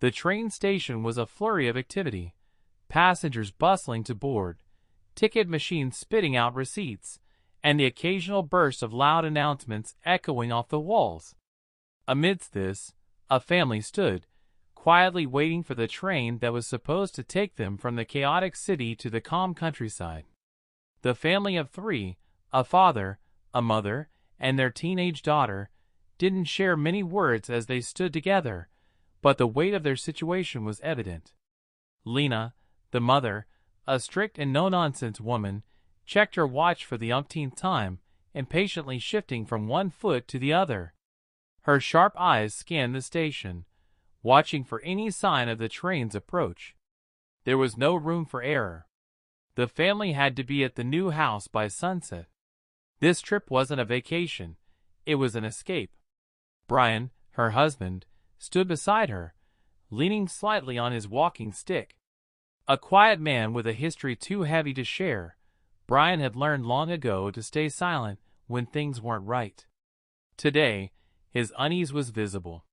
The train station was a flurry of activity, passengers bustling to board, ticket machines spitting out receipts, and the occasional burst of loud announcements echoing off the walls. Amidst this, a family stood, quietly waiting for the train that was supposed to take them from the chaotic city to the calm countryside. The family of three, a father, a mother, and their teenage daughter, didn't share many words as they stood together, but the weight of their situation was evident. Lena, the mother, a strict and no-nonsense woman, checked her watch for the umpteenth time, impatiently shifting from one foot to the other. Her sharp eyes scanned the station, watching for any sign of the train's approach. There was no room for error. The family had to be at the new house by sunset. This trip wasn't a vacation, it was an escape. Brian, her husband, stood beside her, leaning slightly on his walking stick. A quiet man with a history too heavy to share, Brian had learned long ago to stay silent when things weren't right. Today, his unease was visible.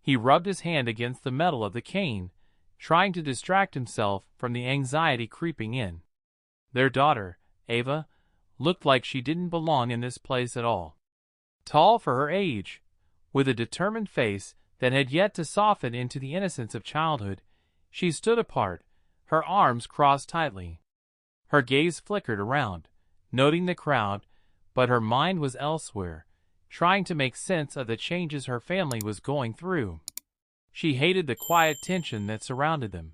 He rubbed his hand against the metal of the cane, trying to distract himself from the anxiety creeping in. Their daughter, Ava, looked like she didn't belong in this place at all. Tall for her age, with a determined face that had yet to soften into the innocence of childhood, she stood apart, her arms crossed tightly. Her gaze flickered around, noting the crowd, but her mind was elsewhere, trying to make sense of the changes her family was going through. She hated the quiet tension that surrounded them.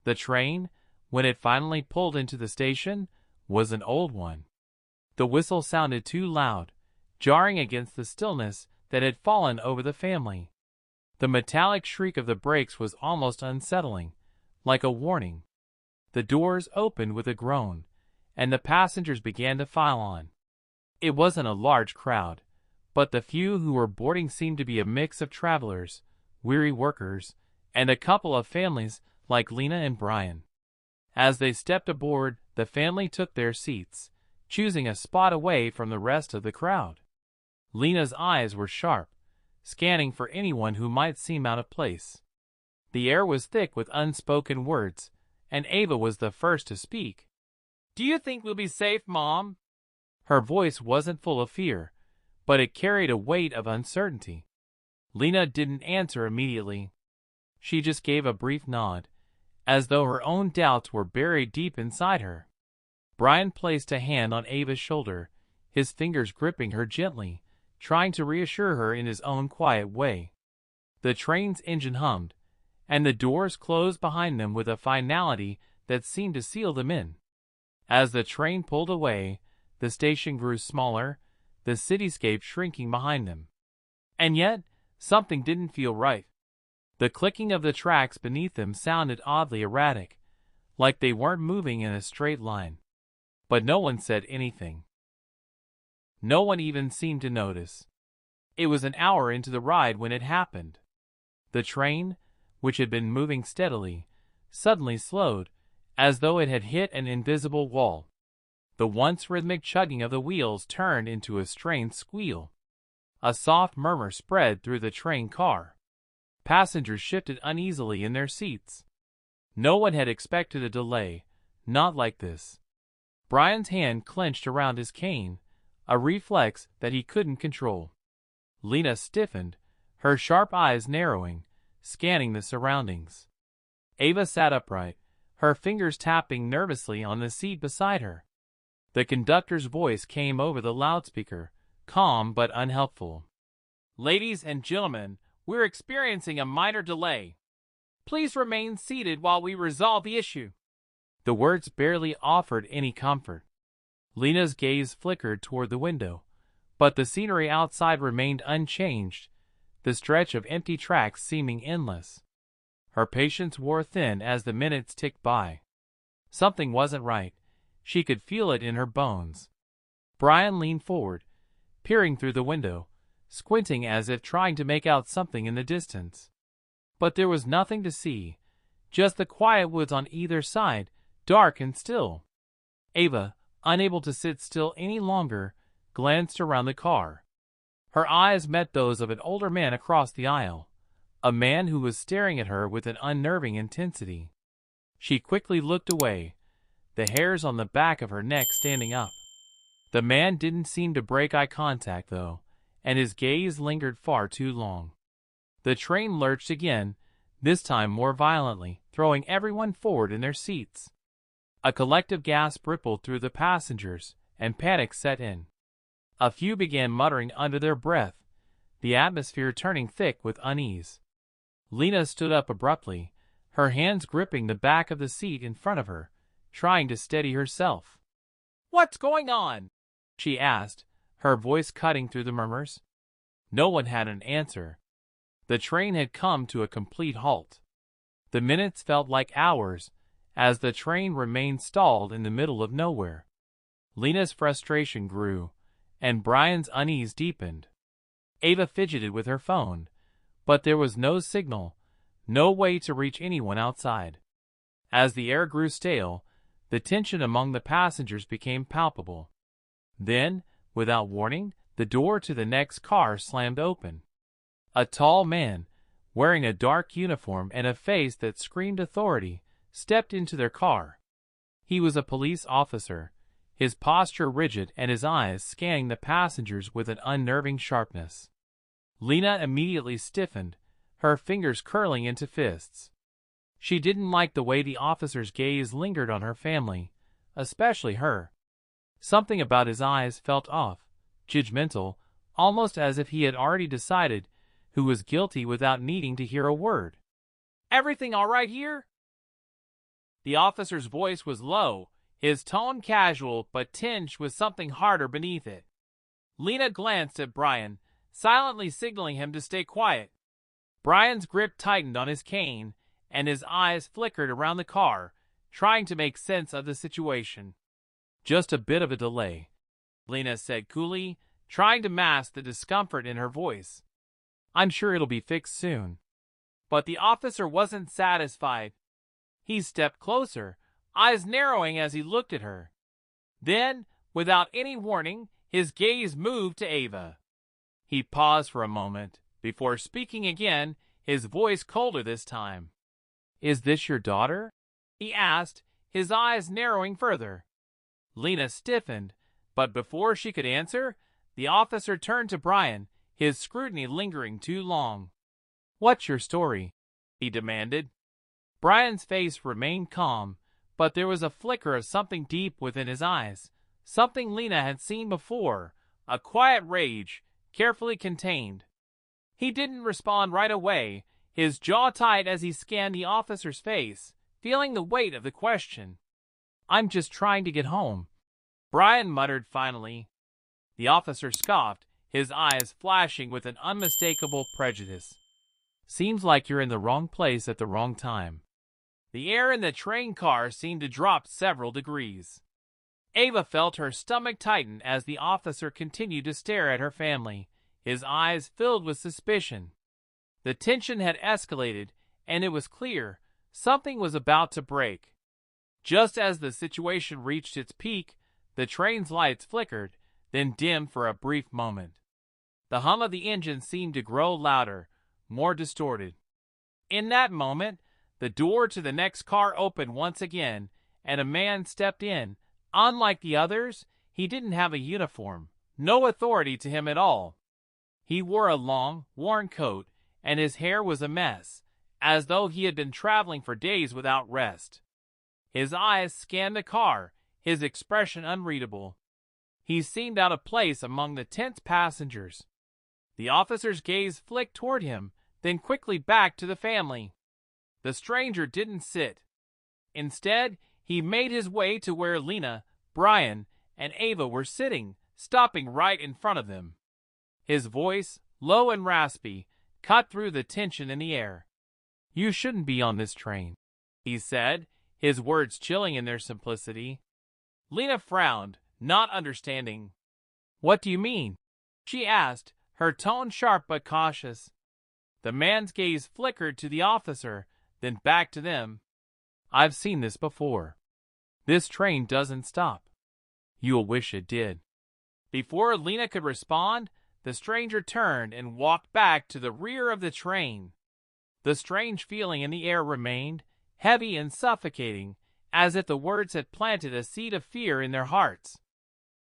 The train, when it finally pulled into the station, was an old one. The whistle sounded too loud, jarring against the stillness that had fallen over the family. The metallic shriek of the brakes was almost unsettling, like a warning. The doors opened with a groan, and the passengers began to file on. It wasn't a large crowd, but the few who were boarding seemed to be a mix of travelers, weary workers, and a couple of families like Lena and Brian. As they stepped aboard, the family took their seats, choosing a spot away from the rest of the crowd. Lena's eyes were sharp, scanning for anyone who might seem out of place. The air was thick with unspoken words, and Ava was the first to speak. "Do you think we'll be safe, Mom?" Her voice wasn't full of fear, but it carried a weight of uncertainty. Lena didn't answer immediately. She just gave a brief nod, as though her own doubts were buried deep inside her. Brian placed a hand on Ava's shoulder, his fingers gripping her gently, trying to reassure her in his own quiet way. The train's engine hummed, and the doors closed behind them with a finality that seemed to seal them in. As the train pulled away, the station grew smaller, the cityscape shrinking behind them. And yet, something didn't feel right. The clicking of the tracks beneath them sounded oddly erratic, like they weren't moving in a straight line. But no one said anything. No one even seemed to notice. It was an hour into the ride when it happened. The train, which had been moving steadily, suddenly slowed, as though it had hit an invisible wall. The once rhythmic chugging of the wheels turned into a strained squeal. A soft murmur spread through the train car. Passengers shifted uneasily in their seats. No one had expected a delay, not like this. Brian's hand clenched around his cane, a reflex that he couldn't control. Lena stiffened, her sharp eyes narrowing, scanning the surroundings. Ava sat upright, her fingers tapping nervously on the seat beside her. The conductor's voice came over the loudspeaker, calm but unhelpful. "Ladies and gentlemen, we're experiencing a minor delay. Please remain seated while we resolve the issue." The words barely offered any comfort. Lena's gaze flickered toward the window, but the scenery outside remained unchanged, the stretch of empty tracks seeming endless. Her patience wore thin as the minutes ticked by. Something wasn't right. She could feel it in her bones. Brian leaned forward, peering through the window, squinting as if trying to make out something in the distance. But there was nothing to see, just the quiet woods on either side, dark and still. Ava, unable to sit still any longer, glanced around the car. Her eyes met those of an older man across the aisle, a man who was staring at her with an unnerving intensity. She quickly looked away, the hairs on the back of her neck standing up. The man didn't seem to break eye contact, though, and his gaze lingered far too long. The train lurched again, this time more violently, throwing everyone forward in their seats. A collective gasp rippled through the passengers, and panic set in. A few began muttering under their breath, the atmosphere turning thick with unease. Lena stood up abruptly, her hands gripping the back of the seat in front of her, trying to steady herself. "What's going on?" she asked, her voice cutting through the murmurs. No one had an answer. The train had come to a complete halt. The minutes felt like hours, as the train remained stalled in the middle of nowhere. Lena's frustration grew, and Brian's unease deepened. Ava fidgeted with her phone, but there was no signal, no way to reach anyone outside. As the air grew stale, the tension among the passengers became palpable. Then, without warning, the door to the next car slammed open. A tall man, wearing a dark uniform and a face that screamed authority, stepped into their car. He was a police officer, his posture rigid and his eyes scanning the passengers with an unnerving sharpness. Lena immediately stiffened, her fingers curling into fists. She didn't like the way the officer's gaze lingered on her family, especially her. Something about his eyes felt off, judgmental, almost as if he had already decided who was guilty without needing to hear a word. "Everything all right here?" The officer's voice was low, his tone casual but tinged with something harder beneath it. Lena glanced at Brian, silently signaling him to stay quiet. Brian's grip tightened on his cane, and his eyes flickered around the car, trying to make sense of the situation. "Just a bit of a delay," Lena said coolly, trying to mask the discomfort in her voice. "I'm sure it'll be fixed soon." But the officer wasn't satisfied. He stepped closer, eyes narrowing as he looked at her. Then, without any warning, his gaze moved to Ava. He paused for a moment, before speaking again, his voice colder this time. "Is this your daughter?" he asked, his eyes narrowing further. Lena stiffened, but before she could answer, the officer turned to Brian, his scrutiny lingering too long. "What's your story?" he demanded. Brian's face remained calm, but there was a flicker of something deep within his eyes, something Lena had seen before, a quiet rage, carefully contained. He didn't respond right away, his jaw tight as he scanned the officer's face, feeling the weight of the question. "I'm just trying to get home," Brian muttered finally. The officer scoffed, his eyes flashing with an unmistakable prejudice. "Seems like you're in the wrong place at the wrong time." The air in the train car seemed to drop several degrees. Ava felt her stomach tighten as the officer continued to stare at her family, his eyes filled with suspicion. The tension had escalated, and it was clear something was about to break. Just as the situation reached its peak, the train's lights flickered, then dimmed for a brief moment. The hum of the engine seemed to grow louder, more distorted. In that moment, the door to the next car opened once again, and a man stepped in. Unlike the others, he didn't have a uniform, no authority to him at all. He wore a long, worn coat, and his hair was a mess, as though he had been traveling for days without rest. His eyes scanned the car, his expression unreadable. He seemed out of place among the tense passengers. The officer's gaze flicked toward him, then quickly back to the family. The stranger didn't sit. Instead, he made his way to where Lena, Brian, and Ava were sitting, stopping right in front of them. His voice, low and raspy, cut through the tension in the air. "You shouldn't be on this train," he said, his words chilling in their simplicity. Lena frowned, not understanding. "What do you mean?" she asked, her tone sharp but cautious. The man's gaze flickered to the officer, then back to them. "I've seen this before. This train doesn't stop. You'll wish it did." Before Lena could respond, the stranger turned and walked back to the rear of the train. The strange feeling in the air remained, heavy and suffocating, as if the words had planted a seed of fear in their hearts.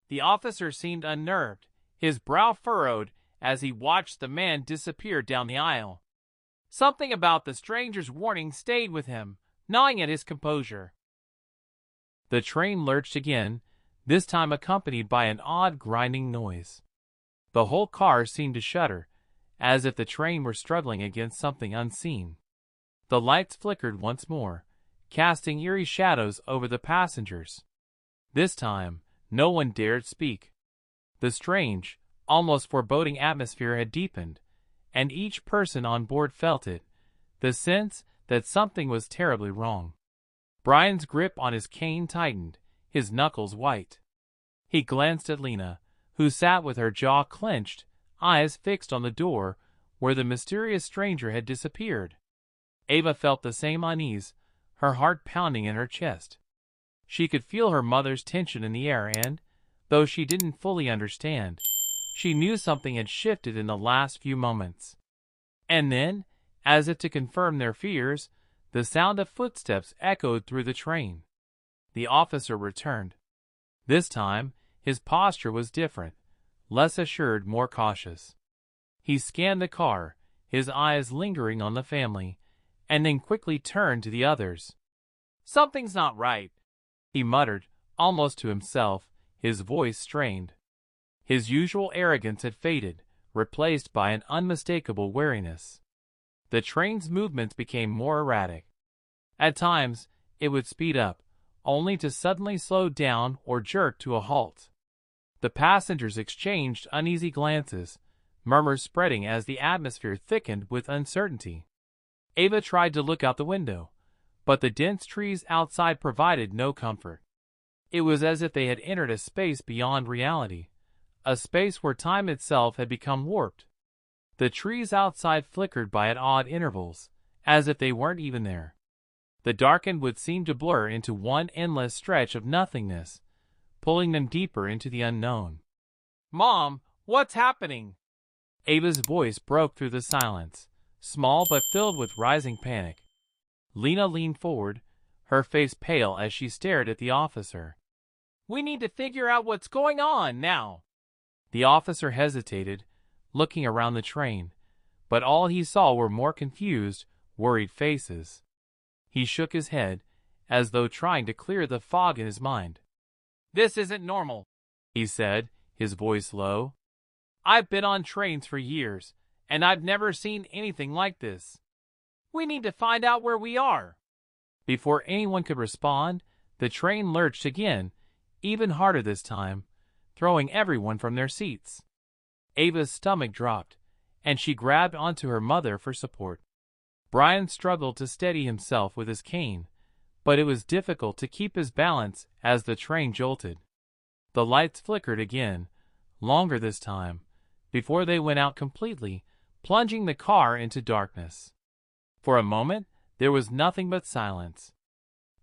The officer seemed unnerved, his brow furrowed as he watched the man disappear down the aisle. Something about the stranger's warning stayed with him, gnawing at his composure. The train lurched again, this time accompanied by an odd grinding noise. The whole car seemed to shudder, as if the train were struggling against something unseen. The lights flickered once more, casting eerie shadows over the passengers. This time, no one dared speak. The strange, almost foreboding atmosphere had deepened, and each person on board felt it, the sense that something was terribly wrong. Brian's grip on his cane tightened, his knuckles white. He glanced at Lena, who sat with her jaw clenched, eyes fixed on the door where the mysterious stranger had disappeared. Ava felt the same unease, her heart pounding in her chest. She could feel her mother's tension in the air and, though she didn't fully understand, she knew something had shifted in the last few moments. And then, as if to confirm their fears, the sound of footsteps echoed through the train. The officer returned. This time, his posture was different, less assured, more cautious. He scanned the car, his eyes lingering on the family, and then quickly turned to the others. "Something's not right," he muttered, almost to himself, his voice strained. His usual arrogance had faded, replaced by an unmistakable wariness. The train's movements became more erratic. At times, it would speed up, only to suddenly slow down or jerk to a halt. The passengers exchanged uneasy glances, murmurs spreading as the atmosphere thickened with uncertainty. Ava tried to look out the window, but the dense trees outside provided no comfort. It was as if they had entered a space beyond reality, a space where time itself had become warped. The trees outside flickered by at odd intervals, as if they weren't even there. The darkened would seem to blur into one endless stretch of nothingness, pulling them deeper into the unknown. "Mom, what's happening?" Ava's voice broke through the silence, small but filled with rising panic. Lena leaned forward, her face pale as she stared at the officer. "We need to figure out what's going on now." The officer hesitated, looking around the train, but all he saw were more confused, worried faces. He shook his head, as though trying to clear the fog in his mind. "This isn't normal," he said, his voice low. "I've been on trains for years, and I've never seen anything like this. We need to find out where we are." Before anyone could respond, the train lurched again, even harder this time, throwing everyone from their seats. Ava's stomach dropped, and she grabbed onto her mother for support. Brian struggled to steady himself with his cane, but it was difficult to keep his balance as the train jolted. The lights flickered again, longer this time, before they went out completely, plunging the car into darkness. For a moment, there was nothing but silence.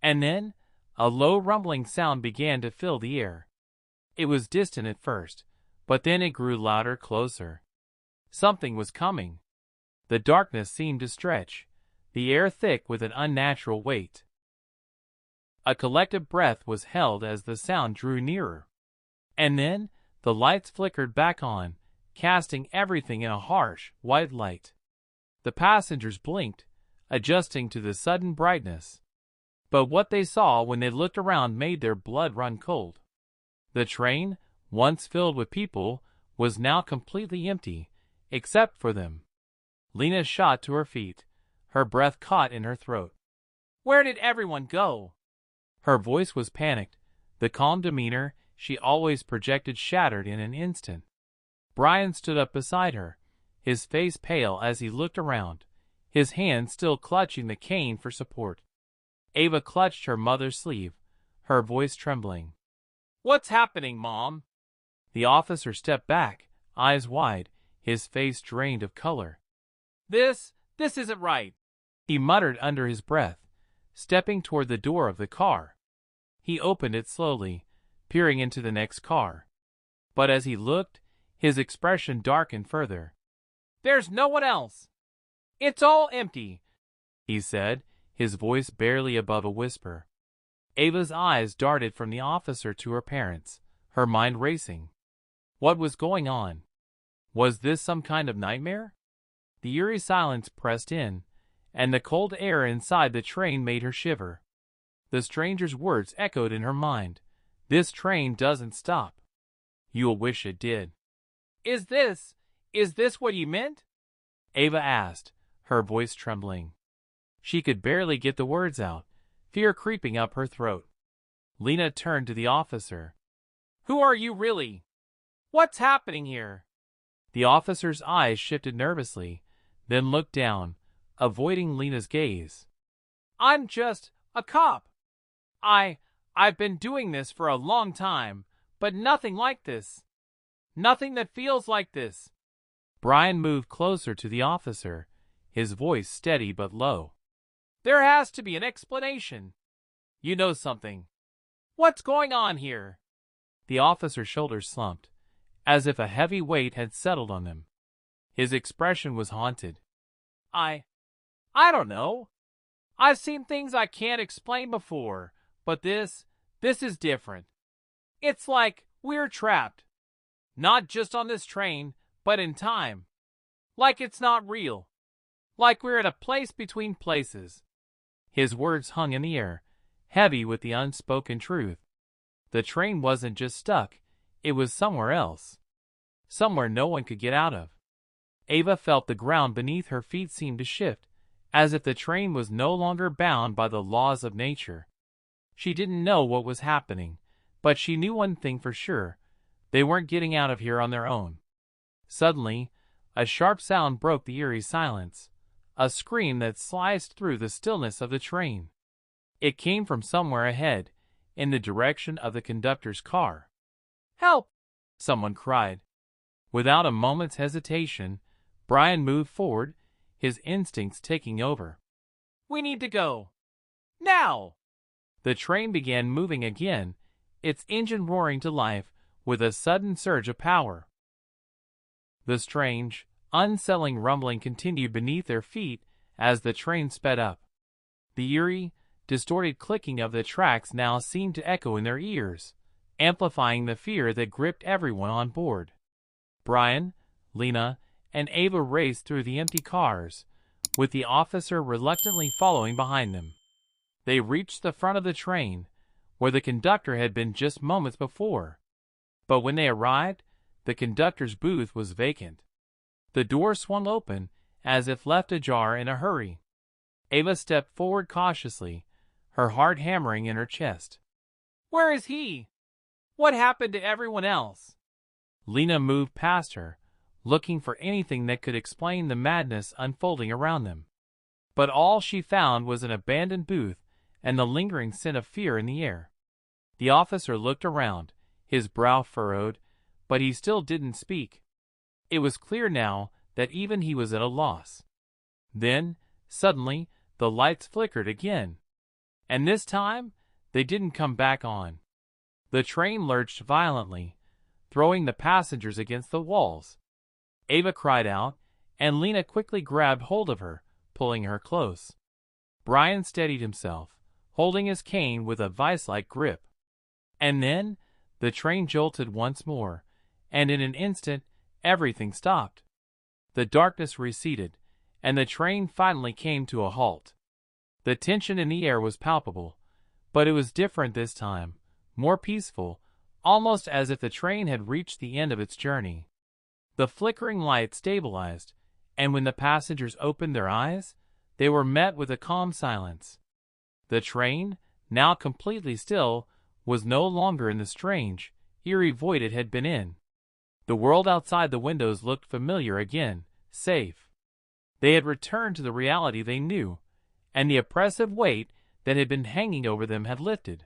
And then, a low rumbling sound began to fill the air. It was distant at first, but then it grew louder, closer. Something was coming. The darkness seemed to stretch, the air thick with an unnatural weight. A collective breath was held as the sound drew nearer. And then, the lights flickered back on, casting everything in a harsh, white light. The passengers blinked, adjusting to the sudden brightness. But what they saw when they looked around made their blood run cold. The train, once filled with people, was now completely empty, except for them. Lena shot to her feet, her breath caught in her throat. "Where did everyone go?" Her voice was panicked, the calm demeanor she always projected shattered in an instant. Brian stood up beside her, his face pale as he looked around, his hand still clutching the cane for support. Ava clutched her mother's sleeve, her voice trembling. "What's happening, Mom?" The officer stepped back, eyes wide, his face drained of color. This isn't right," he muttered under his breath, stepping toward the door of the car. He opened it slowly, peering into the next car. But as he looked, his expression darkened further. "There's no one else. It's all empty, he said, his voice barely above a whisper. Ava's eyes darted from the officer to her parents, her mind racing. What was going on? Was this some kind of nightmare? The eerie silence pressed in, and the cold air inside the train made her shiver. The stranger's words echoed in her mind. This train doesn't stop. You'll wish it did. Is this what you meant? Ava asked, her voice trembling. She could barely get the words out, fear creeping up her throat. Lena turned to the officer. Who are you really? What's happening here? The officer's eyes shifted nervously, then looked down, avoiding Lena's gaze. I'm just a cop. I've been doing this for a long time, but nothing like this. Nothing that feels like this. Brian moved closer to the officer, his voice steady but low. There has to be an explanation. You know something. What's going on here? The officer's shoulders slumped, as if a heavy weight had settled on them. His expression was haunted. I don't know. I've seen things I can't explain before, but this is different. It's like we're trapped. Not just on this train, but in time. Like it's not real. Like we're at a place between places. His words hung in the air, heavy with the unspoken truth. The train wasn't just stuck, it was somewhere else. Somewhere no one could get out of. Ava felt the ground beneath her feet seem to shift, as if the train was no longer bound by the laws of nature. She didn't know what was happening, but she knew one thing for sure. They weren't getting out of here on their own. Suddenly, a sharp sound broke the eerie silence, a scream that sliced through the stillness of the train. It came from somewhere ahead, in the direction of the conductor's car. Help! Someone cried. Without a moment's hesitation, Brian moved forward, his instincts taking over. We need to go. Now! The train began moving again, its engine roaring to life with a sudden surge of power. The strange, unsettling rumbling continued beneath their feet as the train sped up. The eerie, distorted clicking of the tracks now seemed to echo in their ears, amplifying the fear that gripped everyone on board. Brian, Lena, and Ava raced through the empty cars, with the officer reluctantly following behind them. They reached the front of the train, where the conductor had been just moments before. But when they arrived, the conductor's booth was vacant. The door swung open, as if left ajar in a hurry. Ava stepped forward cautiously, her heart hammering in her chest. Where is he? What happened to everyone else? Lena moved past her, looking for anything that could explain the madness unfolding around them. But all she found was an abandoned booth and the lingering scent of fear in the air. The officer looked around, his brow furrowed, but he still didn't speak. It was clear now that even he was at a loss. Then, suddenly, the lights flickered again. And this time, they didn't come back on. The train lurched violently, throwing the passengers against the walls. Ava cried out, and Lena quickly grabbed hold of her, pulling her close. Brian steadied himself, holding his cane with a vice-like grip. And then, the train jolted once more, and in an instant, everything stopped. The darkness receded, and the train finally came to a halt. The tension in the air was palpable, but it was different this time, more peaceful, almost as if the train had reached the end of its journey. The flickering light stabilized, and when the passengers opened their eyes, they were met with a calm silence. The train, now completely still, was no longer in the strange, eerie void it had been in. The world outside the windows looked familiar again, safe. They had returned to the reality they knew, and the oppressive weight that had been hanging over them had lifted.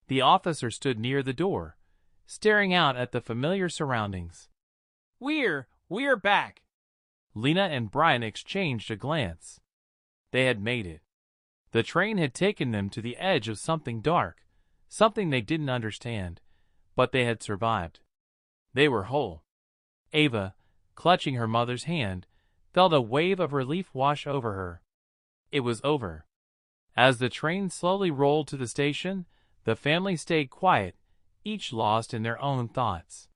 The officer stood near the door, staring out at the familiar surroundings. We're back. Lena and Brian exchanged a glance. They had made it. The train had taken them to the edge of something dark, something they didn't understand, but they had survived. They were whole. Ava, clutching her mother's hand, felt a wave of relief wash over her. it was over. As the train slowly rolled to the station, the family stayed quiet, each lost in their own thoughts.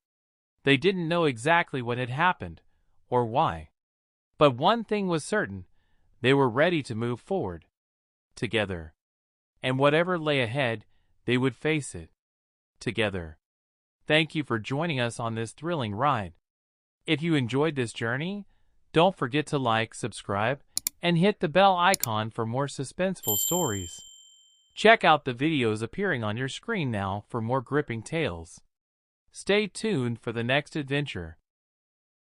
They didn't know exactly what had happened, or why. But one thing was certain, they were ready to move forward. Together. And whatever lay ahead, they would face it. Together. Thank you for joining us on this thrilling ride. If you enjoyed this journey, don't forget to like, subscribe, and hit the bell icon for more suspenseful stories. Check out the videos appearing on your screen now for more gripping tales. Stay tuned for the next adventure.